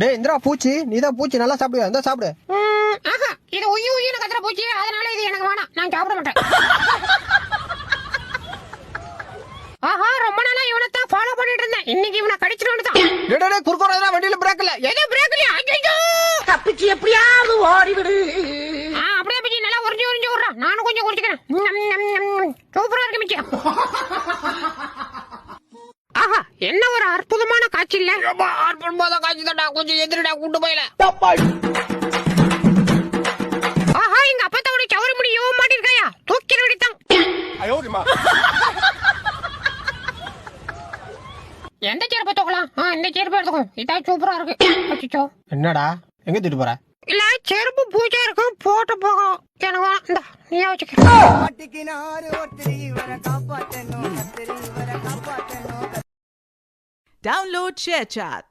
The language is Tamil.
டேய் இந்திரா பூச்சி, நீதான் பூச்சி, நல்லா சாப்பிடுவா, இந்த சாப்பிடு. ஆஹா, இது உயின்னு கத்துற பூச்சி, அதனால இது எனக்கு வேணாம், நான் சாப்பிட மாட்டேன். ஆஹா, ரொம்ப நாளா இவனைத்தான் ஃபாலோ பண்ணிட்டு இருந்தேன், இன்னைக்கு இவனை கடிச்சிட்டு தான். டேய் குறுக்கோட வண்டியில பிரேக் இல்ல. எது பிரேக் இல்லையா? ஐயோ, தப்பிச்சு எப்படியாவது ஓடிவிடு. அப்படியே பிச்சி நல்லா உறிஞ்சி விடுறான், நானும் கொஞ்சம் குடிச்சுக்கிறேன். சூப்பரா இருக்கு மிச்சம். ஆஹா, என்ன ஒரு அற்புதமான காட்சி இல்ல? அற்புதமான காட்சி தான்டா, கொஞ்சம் எதிரிடா கூட்டு போயில. ஆஹா, எங்க அப்பத்தாவோட சவரி முடி யோக மாட்டிருக்காயா, தூக்கிற விடித்தான். எந்த செருப்பை தூக்கலாம்? இந்த செருப்பு எடுத்துக்கும், இதான் சூப்பரா இருக்கு. அச்சோ, என்னடா எங்க தூக்கிட்டு போற? இல்ல செருப்பு பூஜை இருக்கு, போட்டு போகும். எனக்கு இந்த நீயா வச்சுக்க. Download ShareChat.